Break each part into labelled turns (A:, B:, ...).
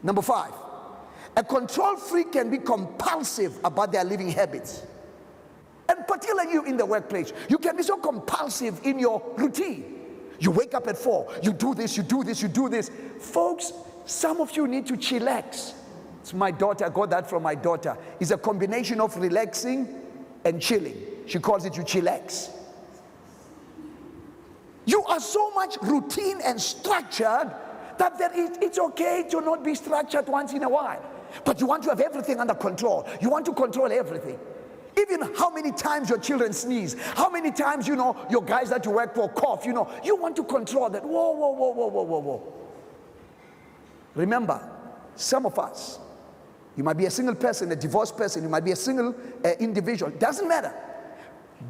A: Number 5, a control freak can be compulsive about their living habits. And particularly you in the workplace, you can be so compulsive in your routine. You wake up at 4, you do this, you do this, you do this. Folks, some of you need to chillax. It's my daughter, I got that from my daughter. It's a combination of relaxing and chilling. She calls it you chillax. You are so much routine and structured that it's okay to not be structured once in a while. But you want to have everything under control. You want to control everything. Even how many times your children sneeze, how many times, your guys that you work for cough, you want to control that. Whoa, whoa, whoa, whoa, whoa, whoa, whoa. Remember, some of us, you might be a single person, a divorced person, you might be a single individual, doesn't matter.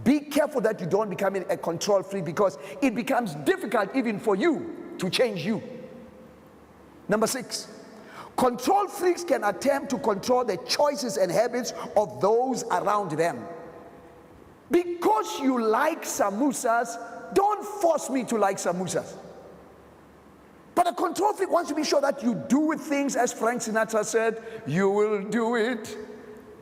A: Be careful that you don't become a control freak, because it becomes difficult even for you to change you. Number 6, control freaks can attempt to control the choices and habits of those around them. Because you like samosas, don't force me to like samosas. But a control freak wants to be sure that you do things, as Frank Sinatra said, you will do it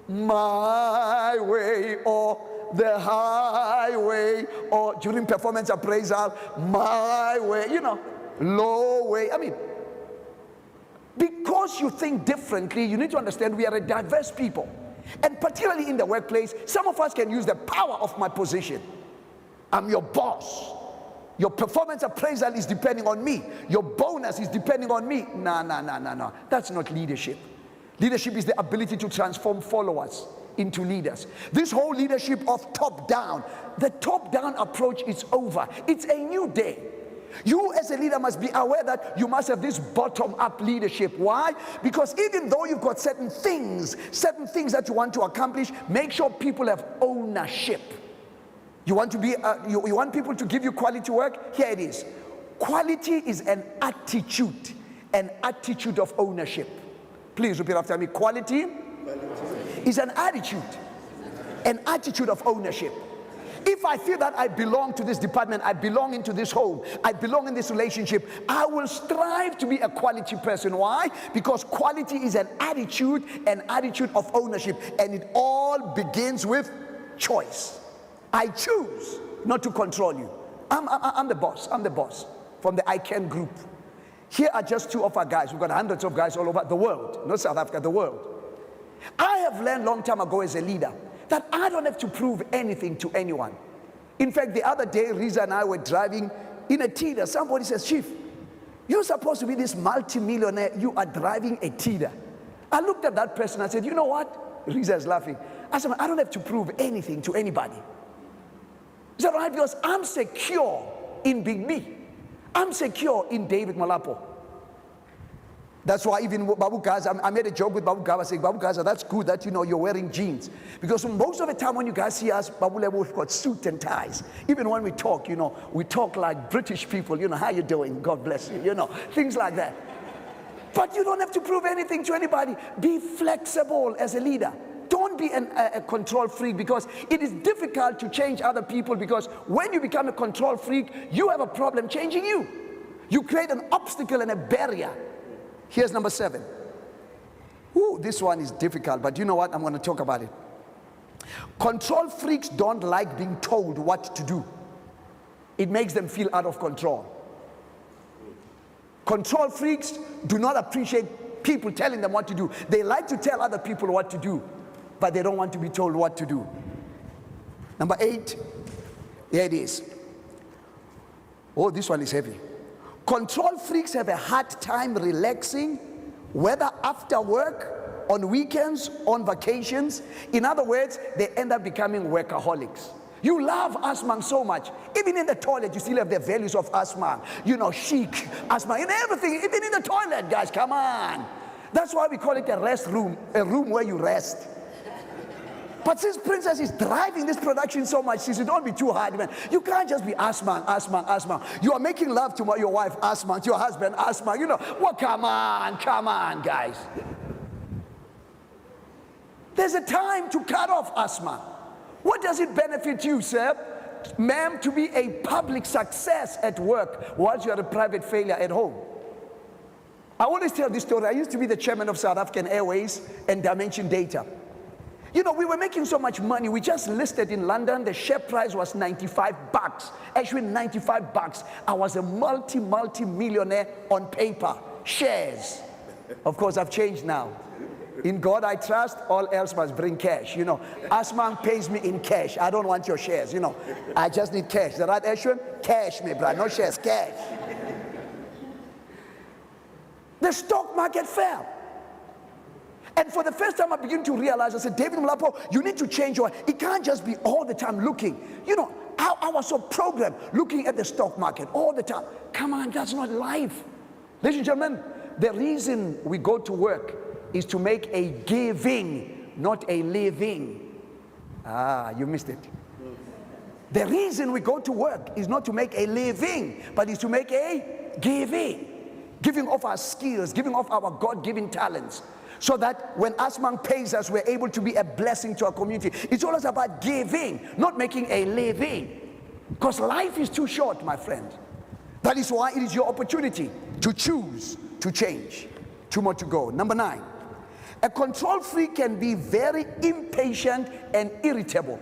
A: my way or the highway, or during performance appraisal, my way, low way. I mean, because you think differently, you need to understand we are a diverse people. And particularly in the workplace, some of us can use the power of my position. I'm your boss. Your performance appraisal is depending on me. Your bonus is depending on me. No. That's not leadership. Leadership is the ability to transform followers into leaders. This whole leadership of top-down, the top-down approach is over. It's a new day. You as a leader must be aware that you must have this bottom-up leadership. Why? Because even though you've got certain things that you want to accomplish, make sure people have ownership. You want to be, you want people to give you quality work? Here it is. Quality is an attitude of ownership. Please repeat after me. Quality is an attitude of ownership. If I feel that I belong to this department, I belong into this home, I belong in this relationship, I will strive to be a quality person. Why? Because quality is an attitude of ownership, and it all begins with choice. I choose not to control you. I'm the boss. I'm the boss from the ICAN group. Here are just 2 of our guys. We've got hundreds of guys all over the world, not South Africa, the world. I have learned long time ago as a leader that I don't have to prove anything to anyone. In fact, the other day, Riza and I were driving in a Tida. Somebody says, Chief, you're supposed to be this multi-millionaire. You are driving a Tida. I looked at that person. I said, you know what? Riza is laughing. I said, I don't have to prove anything to anybody. Is that right? Because I'm secure in being me. I'm secure in David Molapo. That's why even Babu Gaza, I made a joke with Babu Gaza saying, Babu Gaza, that's good that you're wearing jeans. Because most of the time when you guys see us, Babu Lebo, we've got suit and ties. Even when we talk, we talk like British people, how you doing? God bless you, things like that. But you don't have to prove anything to anybody. Be flexible as a leader. Don't be a control freak, because it is difficult to change other people, because when you become a control freak, you have a problem changing you. You create an obstacle and a barrier. Here's number 7. Ooh, this one is difficult, but you know what? I'm going to talk about it. Control freaks don't like being told what to do. It makes them feel out of control. Control freaks do not appreciate people telling them what to do. They like to tell other people what to do, but they don't want to be told what to do. Number 8, here it is. Oh, this one is heavy. Control freaks have a hard time relaxing, whether after work, on weekends, on vacations. In other words, they end up becoming workaholics. You love Assmang so much. Even in the toilet, you still have the values of Assmang. Chic, Assmang, in everything, even in the toilet, guys, come on. That's why we call it a rest room, a room where you rest. But since Princess is driving this production so much, she said, don't be too hard, man. You can't just be Assmang. You are making love to your wife, Assmang, to your husband, Assmang. Well, come on, guys. There's a time to cut off Assmang. What does it benefit you, sir, ma'am, to be a public success at work whilst you are a private failure at home? I always tell this story. I used to be the chairman of South African Airways and Dimension Data. You know, we were making so much money. We just listed in London. The share price was 95 bucks. Actually, 95 bucks. I was a multi-millionaire on paper. Shares. Of course, I've changed now. In God I trust, all else must bring cash. You know, Assmang pays me in cash. I don't want your shares, you know. I just need cash. The right action? Cash, my brother. No shares, cash. The stock market fell. And for the first time I began to realize, I said, David Molapo, you need to change your, it can't just be all the time looking. You know, I was so programmed looking at the stock market all the time. Come on, that's not life. Ladies and gentlemen, the reason we go to work is to make a giving, not a living. Ah, you missed it. The reason we go to work is not to make a living, but is to make a giving. Giving of our skills, giving of our God-given talents. So that when Assmang pays us, we're able to be a blessing to our community. It's always about giving, not making a living. Because life is too short, my friend. That is why it is your opportunity to choose to change. 2 more to go. Number 9. A control freak can be very impatient and irritable.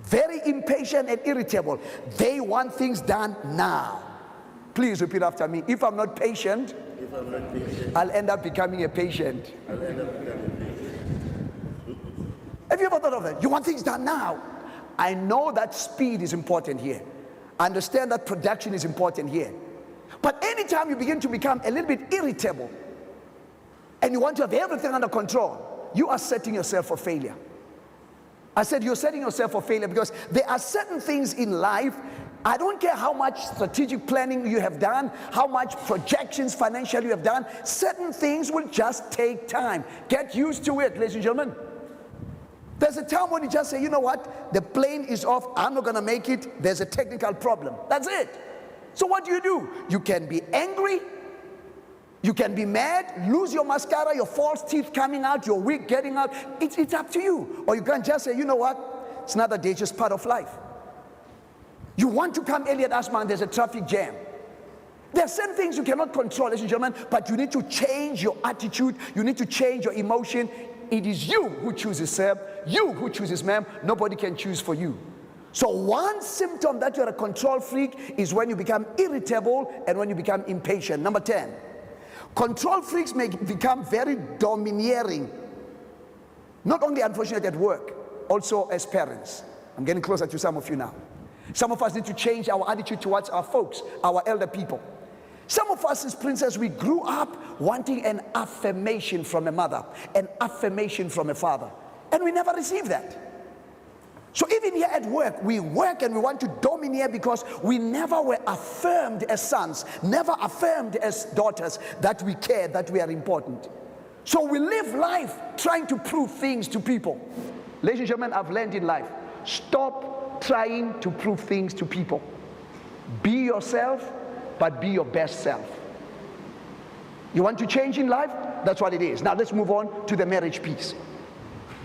A: Very impatient and irritable. They want things done now. Please repeat after me. If I'm not patient, I'll end up becoming a patient. Have you ever thought of that? You want things done now. I know that speed is important here. I understand that production is important here. But anytime you begin to become a little bit irritable and you want to have everything under control, you are setting yourself for failure. I said you're setting yourself for failure because there are certain things in life. I don't care how much strategic planning you have done, how much projections financially you have done, certain things will just take time. Get used to it, ladies and gentlemen. There's a time when you just say, you know what, the plane is off, I'm not gonna make it, there's a technical problem. That's it. So what do? You can be angry, you can be mad, lose your mascara, your false teeth coming out, your wig getting out. It's up to you. Or you can just say, you know what, it's another day, just part of life. You want to come early at Assmang, there's a traffic jam. There are certain things you cannot control, ladies and gentlemen, but you need to change your attitude, you need to change your emotion. It is you who chooses, sir, you who chooses, ma'am. Nobody can choose for you. So one symptom that you're a control freak is when you become irritable and when you become impatient. Number 10, control freaks may become very domineering. Not only, unfortunately, at work, also as parents. I'm getting closer to some of you now. Some of us need to change our attitude towards our folks, our elder people. Some of us as princes, we grew up wanting an affirmation from a mother, an affirmation from a father, and we never received that. So even here at work, we work and we want to domineer because we never were affirmed as sons, never affirmed as daughters that we care, that we are important. So we live life trying to prove things to people. Ladies and gentlemen, I've learned in life, stop trying to prove things to people. Be yourself, but be your best self. You want to change in life? That's what it is. Now let's move on to the marriage piece.